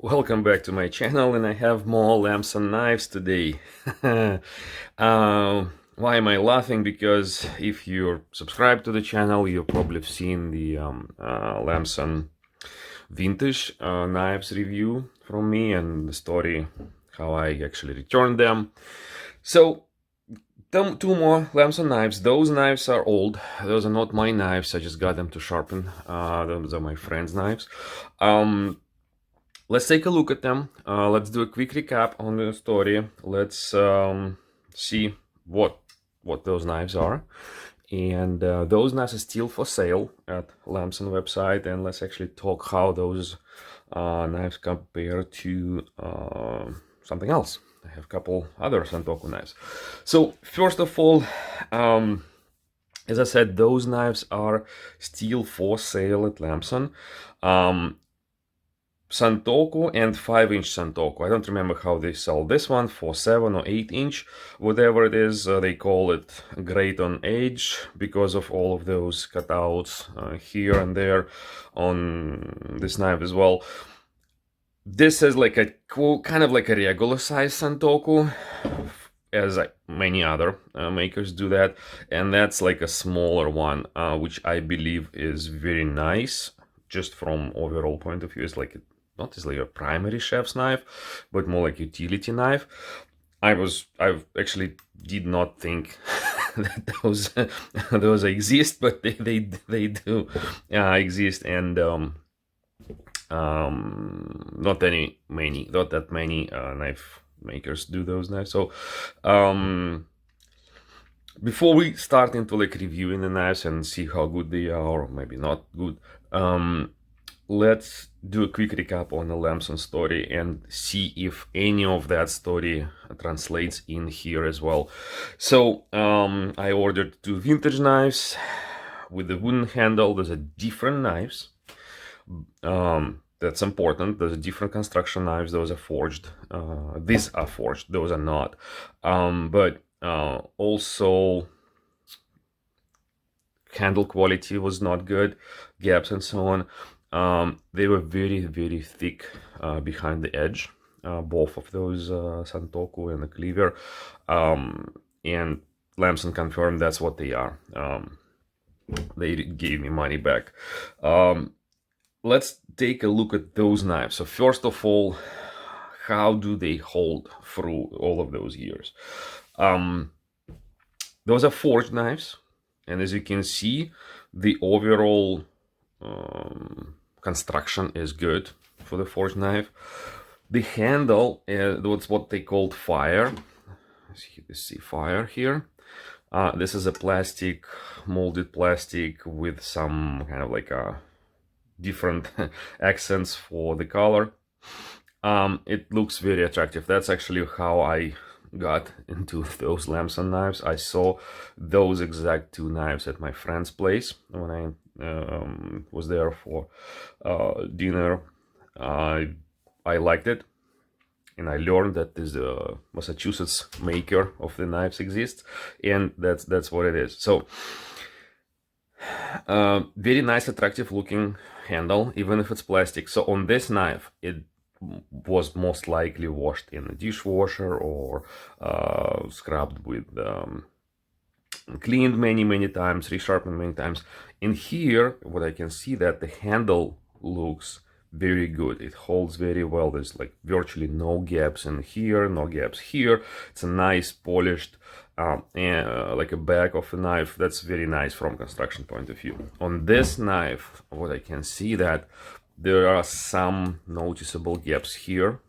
Welcome back to my channel, and I have more Lamson knives today. Why am I laughing? Because if you're subscribed to the channel, you've probably seen the Lamson vintage knives review from me and the story how I actually returned them. So two more Lamson knives. Those knives are old. Those are not my knives. I just got them to sharpen. Those are my friend's knives. Let's take a look at them. Let's do a quick recap on the story. Let's see what those knives are. And those knives are still for sale at Lamson website. And let's actually talk how those knives compare to something else. I have a couple other Santoku knives. So first of all, as I said, those knives are still for sale at Lamson. Santoku and 5-inch Santoku. I don't remember how they sell this one for 7 or 8-inch, whatever it is. They call it great on age because of all of those cutouts here and there on this knife as well. This is like a kind of like a regular size Santoku, as many other makers do that, and that's like a smaller one, which I believe is very nice. Just from overall point of view, it's like not as like a primary chef's knife, but more like utility knife. I actually did not think that those exist, but they do exist, and not that many knife makers do those knives. So before we start into like reviewing the knives and see how good they are, or maybe not good, let's do a quick recap on the Lamson story and see if any of that story translates in here as well. So I ordered 2 vintage knives with the wooden handle. Those are different knives. That's important. Those are different construction knives. Those are forged. These are forged. Those are not. But also handle quality was not good, gaps and so on. They were very thick behind the edge, both of those Santoku and the cleaver, and Lamson confirmed that's what they are. They gave me money back. Let's take a look at those knives. So first of all, how do they hold through all of those years? Those are forged knives, and as you can see, the overall construction is good for the forged knife. The handle is what they called fire. You see fire here. This is a plastic, molded plastic with some kind of like a different accents for the color. It looks very attractive. That's actually how I got into those Lamson knives. I saw those exact 2 knives at my friend's place when I was there for dinner. I liked it, and I learned that this Massachusetts maker of the knives exists, and that's what it is. So very nice, attractive looking handle, even if it's plastic. So on this knife, it was most likely washed in a dishwasher or scrubbed with cleaned many times, resharpened many times. In here, what I can see that the handle looks very good. It holds very well. There's like virtually no gaps in here, no gaps here. It's a nice polished like a back of a knife. That's very nice from construction point of view. On this knife, what I can see that there are some noticeable gaps here.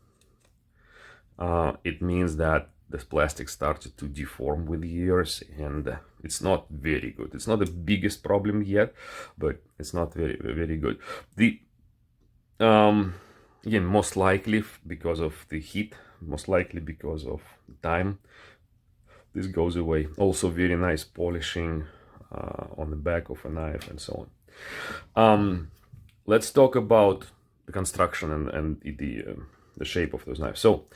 It means that this plastic started to deform with years, and it's not very good. It's not the biggest problem yet, but it's not very good. The again, most likely because of the heat, most likely because of time, this goes away. Also very nice polishing on the back of a knife and so on. Let's talk about the construction and the shape of those knives. So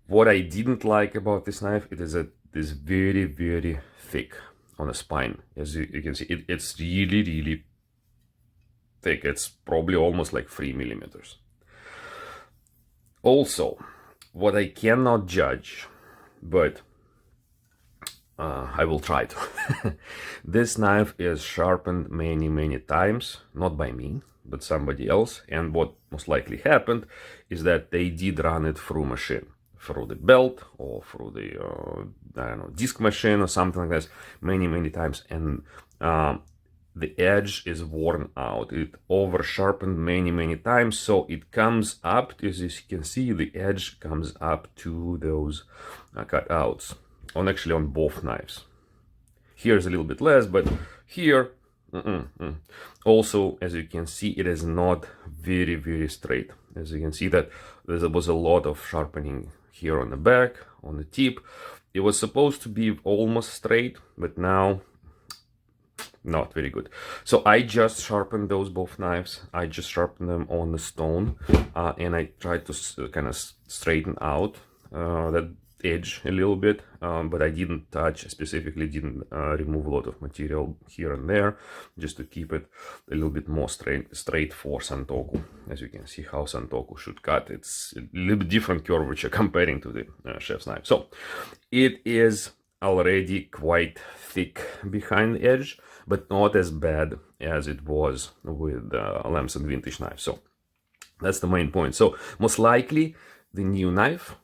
what I didn't like about this knife, it is this very thick on the spine. As you can see, it's really thick. It's probably almost like 3 millimeters. Also, what I cannot judge, but I will try to. This knife is sharpened many times, not by me, but somebody else. And what most likely happened is that they did run it through machine, through the belt or through the, I don't know, disc machine or something like this, many times. And the edge is worn out. It over sharpened many times, so it comes up, as you can see, the edge comes up to those cutouts. Actually on both knives. Here's a little bit less, but here, also, as you can see, it is not very straight. As you can see that there was a lot of sharpening here on the back, on the tip. It was supposed to be almost straight, but now not very good. So I just sharpened those both knives. I just sharpened them on the stone, and I tried to kind of straighten out that edge a little bit, but I didn't touch, specifically didn't remove a lot of material here and there, just to keep it a little bit more straight for Santoku. As you can see how Santoku should cut. It's a little bit different curvature comparing to the chef's knife. So it is already quite thick behind the edge, but not as bad as it was with Lamson vintage knife. So that's the main point. So most likely the new knife,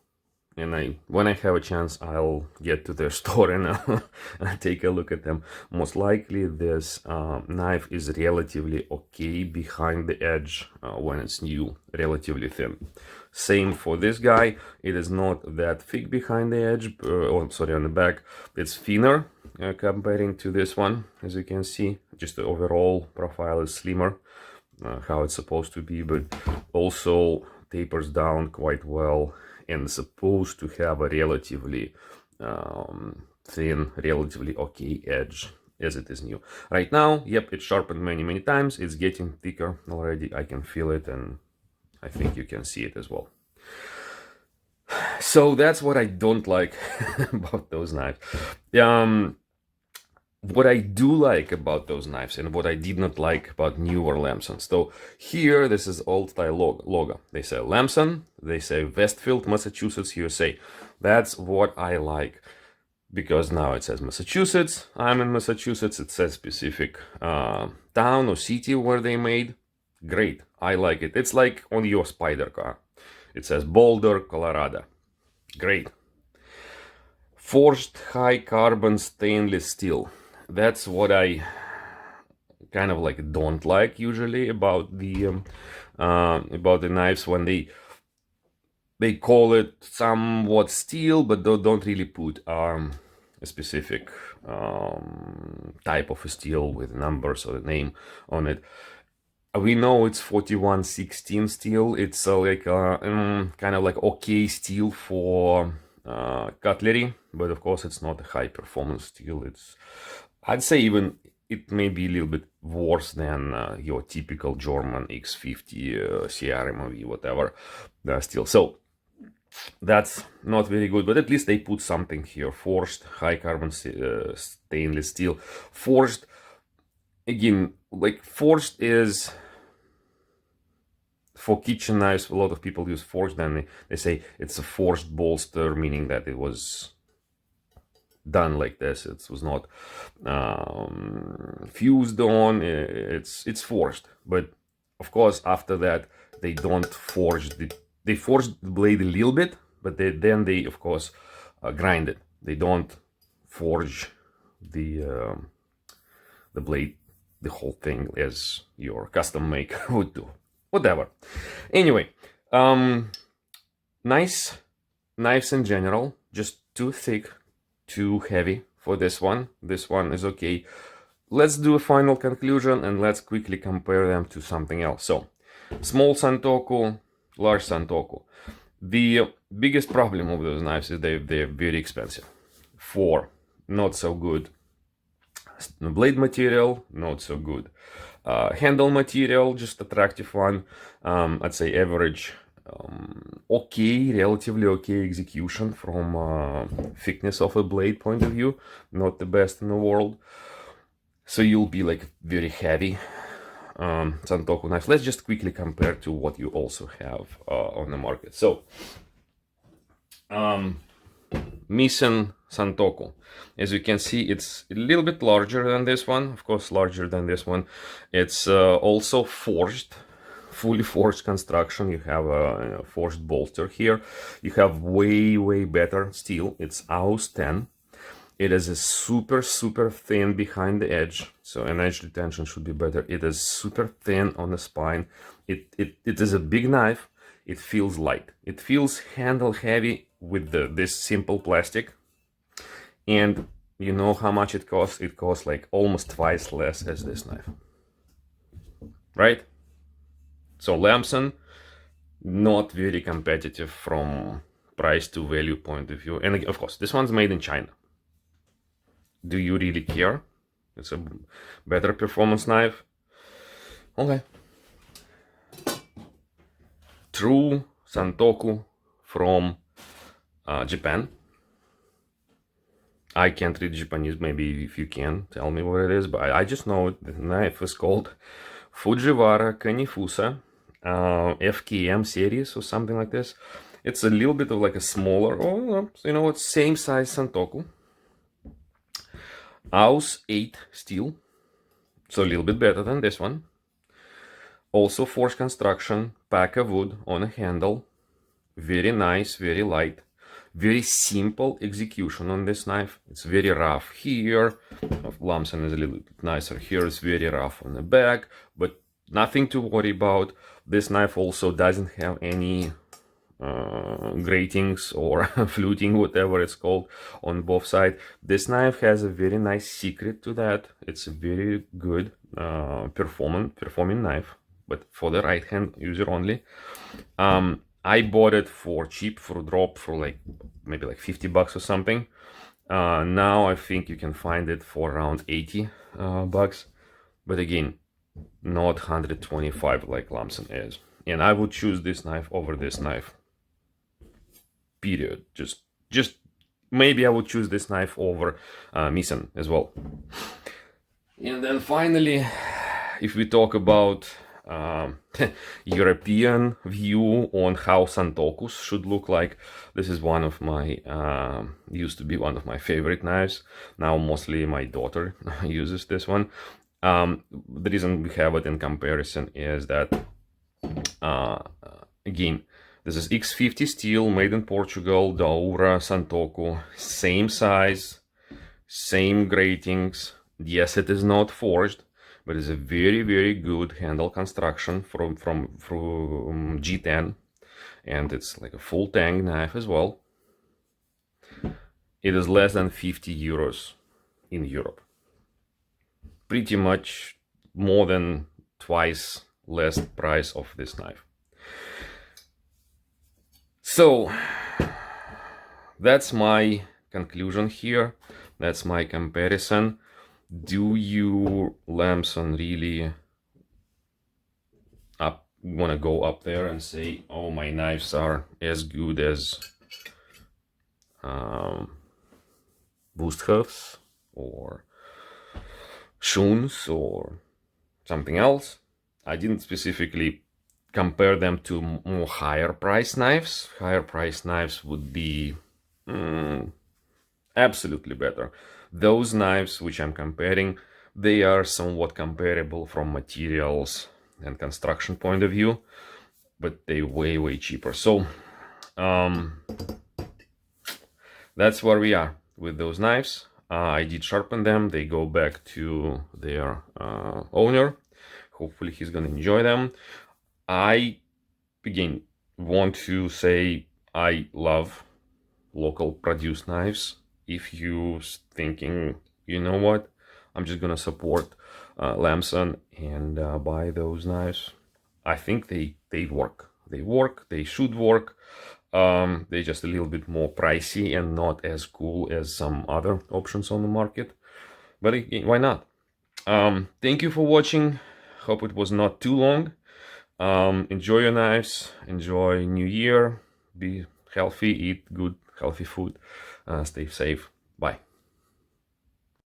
and when I have a chance, I'll get to their store and I'll take a look at them. Most likely this knife is relatively okay behind the edge when it's new, relatively thin. Same for this guy. It is not that thick behind the edge, on the back. It's thinner comparing to this one, as you can see. Just the overall profile is slimmer, how it's supposed to be, but also tapers down quite well and supposed to have a relatively thin, relatively okay edge as it is new. Right now, yep, it's sharpened many times. It's getting thicker already. I can feel it, and I think you can see it as well. So that's what I don't like about those knives. What I do like about those knives and what I did not like about newer Lamsons. So here, this is old style logo. They say Lamson, they say Westfield, Massachusetts, USA. That's what I like, because now it says Massachusetts. I'm in Massachusetts. It says specific town or city where they made. Great, I like it. It's like on your Spider car. It says Boulder, Colorado. Great. Forged high carbon stainless steel. That's what I kind of like don't like usually about the knives, when they call it somewhat steel, but don't really put a specific type of steel with numbers or the name on it. We know it's 4116 steel. It's like kind of like okay steel for cutlery, but of course it's not a high performance steel. I'd say even it may be a little bit worse than your typical German X50 CRMOV, whatever steel. So that's not very good, but at least they put something here. Forged high carbon stainless steel. Forged, again, like forged is for kitchen knives. A lot of people use forged, and they say it's a forged bolster, meaning that it was done like this. It was not fused on. It's forged, but of course after that they don't forge they forge the blade a little bit, but then they of course grind it. They don't forge the blade, the whole thing, as your custom maker would do. Whatever. Anyway, nice knives in general, just too thick, too heavy for this one. This one is okay. Let's do a final conclusion and let's quickly compare them to something else. So, small Santoku, large Santoku. The biggest problem of those knives is they're very expensive. For not so good blade material, not so good handle material, just attractive one. I'd say average, okay, relatively okay execution from thickness of a blade point of view, not the best in the world. So you'll be like very heavy Santoku knives. Let's just quickly compare to what you also have on the market. So, Lamson Santoku. As you can see, it's a little bit larger than this one, of course larger than this one. It's also forged, fully forged construction. You have a forged bolster here. You have way better steel. It's AUS 10. It is a super thin behind the edge, so an edge retention should be better. It is super thin on the spine. It is a big knife. It feels light. It feels handle heavy with this simple plastic. And you know how much it costs? It costs like almost twice less as this knife, right? So Lamson, not very competitive from price to value point of view. And of course, this one's made in China. Do you really care? It's a better performance knife. Okay. True Santoku from Japan. I can't read Japanese. Maybe if you can, tell me what it is. But I just know the knife is called Fujiwara Kanifusa FKM series or something like this. It's a little bit of like a smaller, you know, it's same size Santoku. AUS 8 steel, so a little bit better than this one. Also forged construction, pack of wood on a handle. Very nice, very light. Very simple execution on this knife. It's very rough here. Lamson is a little bit nicer here. It's very rough on the back, but nothing to worry about. This knife also doesn't have any gratings or fluting, whatever it's called, on both sides. This knife has a very nice secret to that. It's a very good performing knife, but for the right hand user only. I bought it for cheap, for drop, for like maybe like 50 bucks or something. Now I think you can find it for around 80 bucks, but again, not 125 like Lamson is. And I would choose this knife over this knife. Period. Just maybe I would choose this knife over Lamson as well. And then finally, if we talk about European view on how Santokus should look like, this is one of my used to be one of my favorite knives. Now mostly my daughter uses this one. The reason we have it in comparison is that again, this is X50 steel, made in Portugal, Daura Santoku, same size, same gratings. Yes, it is not forged, but it's a very good handle construction from G10, and it's like a full tang knife as well. It is less than 50 euros in Europe. Pretty much more than twice less price of this knife. So that's my conclusion here. That's my comparison. Do you, Lamson, really want to go up there and say, oh, my knives are as good as Boosthoofs or Schoons or something else? I didn't specifically compare them to more higher price knives. Higher price knives would be absolutely better. Those knives which I'm comparing, they are somewhat comparable from materials and construction point of view, but they way cheaper. So that's where we are with those knives. I did sharpen them. They go back to their owner. Hopefully he's gonna enjoy them. I again want to say I love local produced knives. If you thinking, you know what, I'm just gonna support Lamson and buy those knives, I think they work. They work. They should work. They're just a little bit more pricey and not as cool as some other options on the market. But again, why not? Thank you for watching. Hope it was not too long. Enjoy your knives. Enjoy New Year. Be healthy. Eat good, healthy food. Stay safe.